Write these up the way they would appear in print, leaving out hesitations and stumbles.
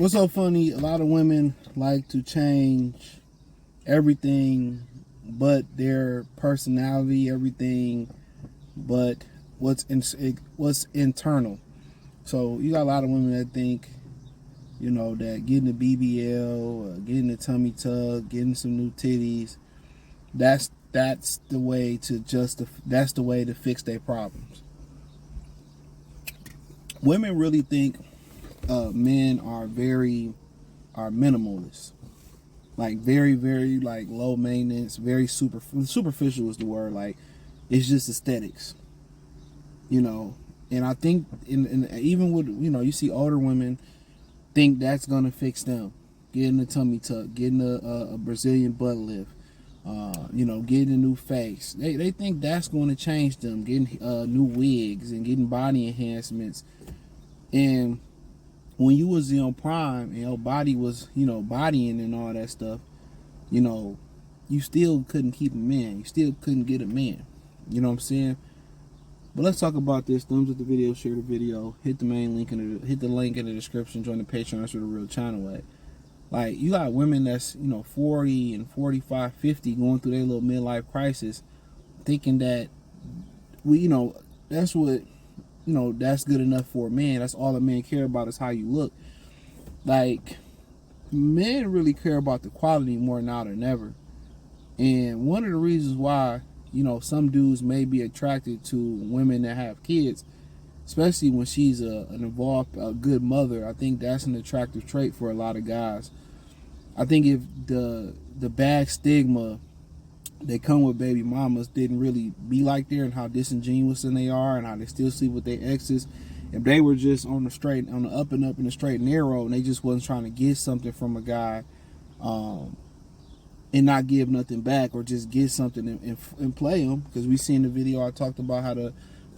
What's so funny? A lot of women like to change everything but their personality, everything but what's internal. So you got a lot of women that think, that getting a BBL, getting a tummy tuck, getting some new titties, that's the way to that's the way to fix their problems. Women really think men are minimalists, like very like low maintenance, very superficial is the word. Like it's just aesthetics, you know. And I think even with you see older women think that's gonna fix them, getting a tummy tuck, getting a Brazilian butt lift, getting a new face. They think that's going to change them, getting new wigs and getting body enhancements. And when you was in prime and your body was, bodying and all that stuff, you still couldn't keep a man. You still couldn't get a man. You know what I'm saying? But let's talk about this. Thumbs up the video, share the video, hit the link in the description, join the Patreon. That's where the real channel at. Like, you got women that's, 40 and 45, 50 going through their little midlife crisis, thinking that that's what, that's good enough for a man. That's all a man care about is how you look. Like, men really care about the quality more now than ever. And one of the reasons why, some dudes may be attracted to women that have kids, especially when she's a good mother. I think that's an attractive trait for a lot of guys. I think if the bad stigma that come with baby mamas didn't really be like there, and how disingenuous they are, and how they still sleep with their exes, if they were just on the up and the straight and narrow, and they just wasn't trying to get something from a guy, and not give nothing back, or just get something and play him, because we seen the video I talked about how the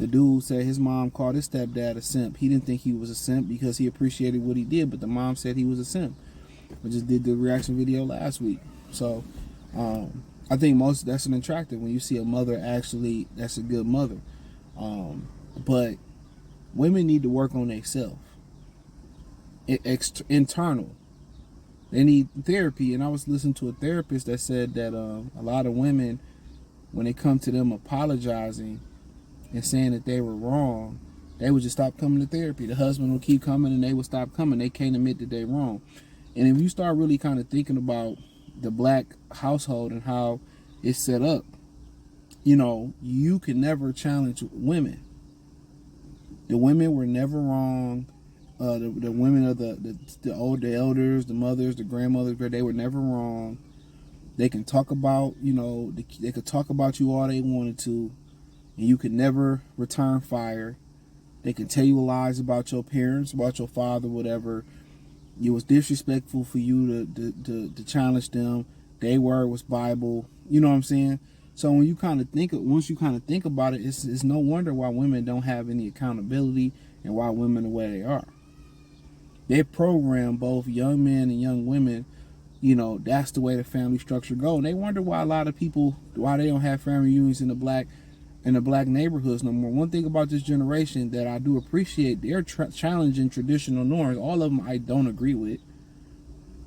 dude said his mom called his stepdad a simp. He didn't think he was a simp because he appreciated what he did, but the mom said he was a simp. I just did the reaction video last week. So I think that's an attractive when you see a mother actually that's a good mother. But women need to work on themselves. Internal. They need therapy. And I was listening to a therapist that said that a lot of women, when it come to them apologizing and saying that they were wrong, they would just stop coming to therapy. The husband would keep coming and they would stop coming. They can't admit that they're wrong. And if you start really kind of thinking about the black household and how it's set up, you can never challenge women. The women were never wrong. The women of the elders, the mothers, the grandmothers, they were never wrong. They can talk about, they could talk about you all they wanted to, and you could never return fire. They can tell you lies about your parents, about your father, whatever. It was disrespectful for you to challenge them. Their word was Bible. You know what I'm saying? So when you kind of once you kind of think about it, it's no wonder why women don't have any accountability and why women the way they are. They program both young men and young women. That's the way the family structure goes. And they wonder why a lot of people, why they don't have family reunions in the black neighborhoods no more. One thing about this generation that I do appreciate, they're challenging traditional norms. All of them I don't agree with.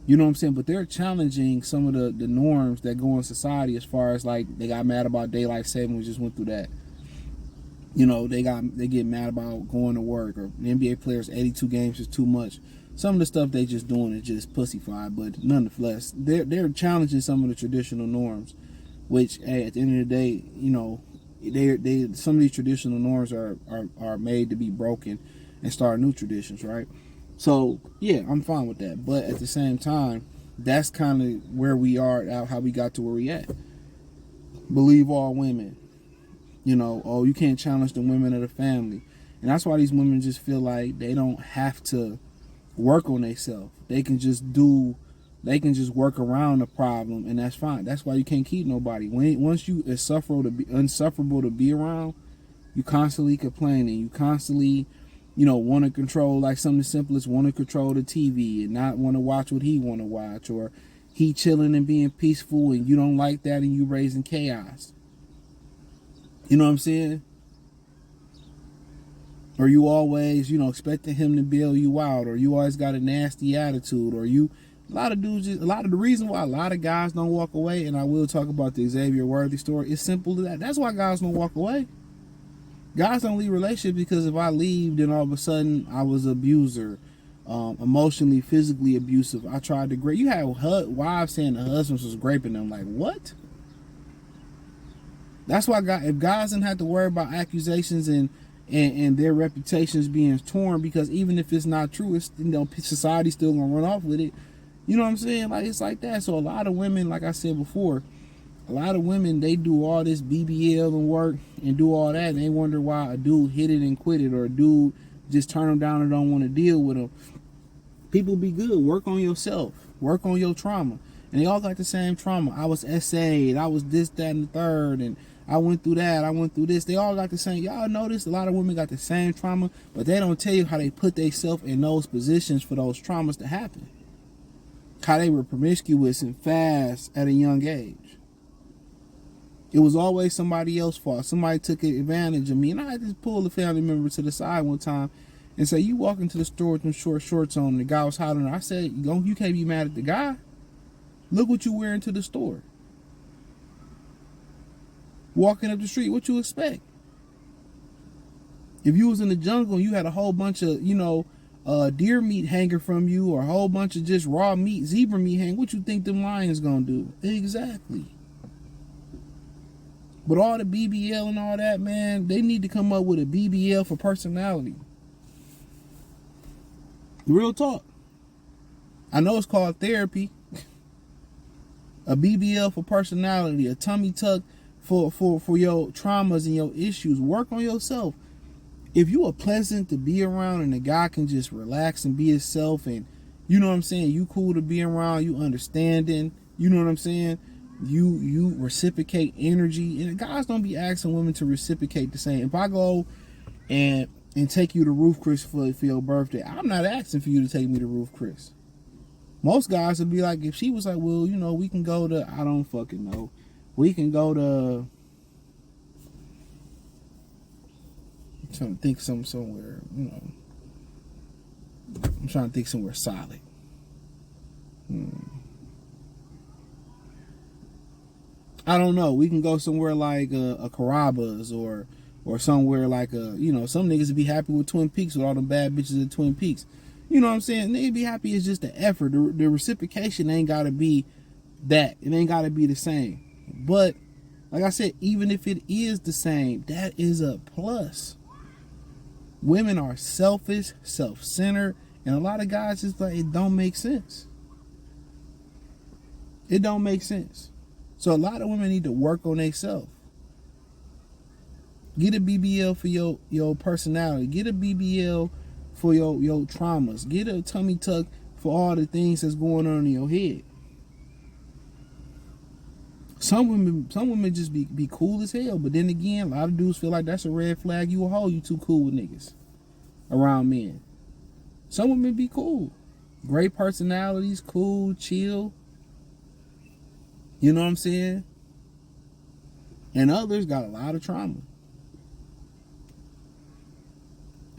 You know what I'm saying? But they're challenging some of the norms that go in society, as far as like they got mad about daylight saving. We just went through that. They get mad about going to work, or the NBA players 82 games is too much. Some of the stuff they just doing is just pussyfied, but nonetheless, they're challenging some of the traditional norms, which, hey, at the end of the day, some of these traditional norms are made to be broken and start new traditions, right? So yeah, I'm fine with that. But at the same time, that's kind of where we are, how we got to where we at. Believe all women. You can't challenge the women of the family. And that's why these women just feel like they don't have to work on themselves. They can just work around the problem, and that's fine. That's why you can't keep nobody. Once you insufferable to be around, you constantly complaining. You constantly, want to control, like something as simple as want to control the TV and not want to watch what he want to watch, or he chilling and being peaceful and you don't like that and you raising chaos. You know what I'm saying? or you always, expecting him to bail you out, or you always got a nasty attitude, or a lot of dudes, a lot of the reason why a lot of guys don't walk away, and I will talk about the Xavier Worthy story, it's simple to that. That's why guys don't walk away. Guys don't leave relationships because if I leave, then all of a sudden I was an abuser, emotionally, physically abusive. I tried to grape. You had wives saying the husbands was graping them. Like, what? That's why if guys didn't have to worry about accusations and their reputations being torn, because even if it's not true, it's, society's still gonna run off with it. You know what I'm saying? Like, it's like that. So a lot of women, like I said before, a lot of women, they do all this BBL and work and do all that, and they wonder why a dude hit it and quit it, or a dude just turn them down and don't want to deal with them. People be good. Work on yourself. Work on your trauma. And they all got the same trauma. I was SA'd. I was this, that, and the third. And I went through that. I went through this. They all got the same. Y'all notice a lot of women got the same trauma, but they don't tell you how they put themselves in those positions for those traumas to happen. How they were promiscuous and fast at a young age. It was always somebody else's fault. Somebody took advantage of me. And I had to pull a family member to the side one time and say, you walk into the store with them short shorts on, and the guy was hollering. I said, you can't be mad at the guy. Look what you wearing to the store. Walking up the street, what you expect? If you was in the jungle and you had a whole bunch of, deer meat hanging from you, or a whole bunch of just raw meat, zebra meat hanging, what you think them lions gonna do? Exactly. But all the BBL and all that, man, they need to come up with a BBL for personality. Real talk. I know it's called therapy. A BBL for personality, a tummy tuck for your traumas and your issues. Work on yourself. If you are pleasant to be around and the guy can just relax and be himself, and you know what I'm saying, you cool to be around, you understanding, you know what I'm saying, you reciprocate energy, and guys don't be asking women to reciprocate the same. If I go and take you to Roof Chris for your birthday, I'm not asking for you to take me to Roof Chris. Most guys would be like, if she was like, well, we can go to, I don't fucking know, we can go to, I'm trying to think somewhere, I'm trying to think somewhere solid. I don't know. We can go somewhere like a Carrabba's, or somewhere like some niggas would be happy with Twin Peaks with all them bad bitches at Twin Peaks. You know what I'm saying? They'd be happy. It's just the effort. The reciprocation ain't got to be that. It ain't got to be the same. But like I said, even if it is the same, that is a plus. Women are selfish, self-centered, and a lot of guys just like, it don't make sense. It don't make sense. So a lot of women need to work on themselves. Get a BBL for your personality. Get a BBL for your traumas. Get a tummy tuck for all the things that's going on in your head. Some women just be cool as hell, but then again, a lot of dudes feel like that's a red flag. You a hoe, you too cool with niggas around men. Some women be cool. Great personalities, cool, chill. You know what I'm saying? And others got a lot of trauma.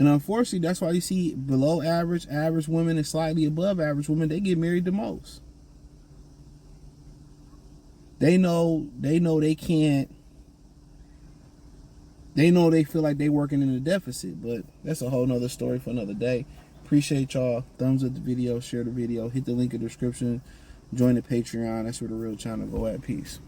And unfortunately, that's why you see below average women, and slightly above average women, they get married the most. They know they can't. They know they feel like they working in a deficit, but that's a whole nother story for another day. Appreciate y'all. Thumbs up the video, share the video, hit the link in the description, join the Patreon. That's where the real channel go at. Peace.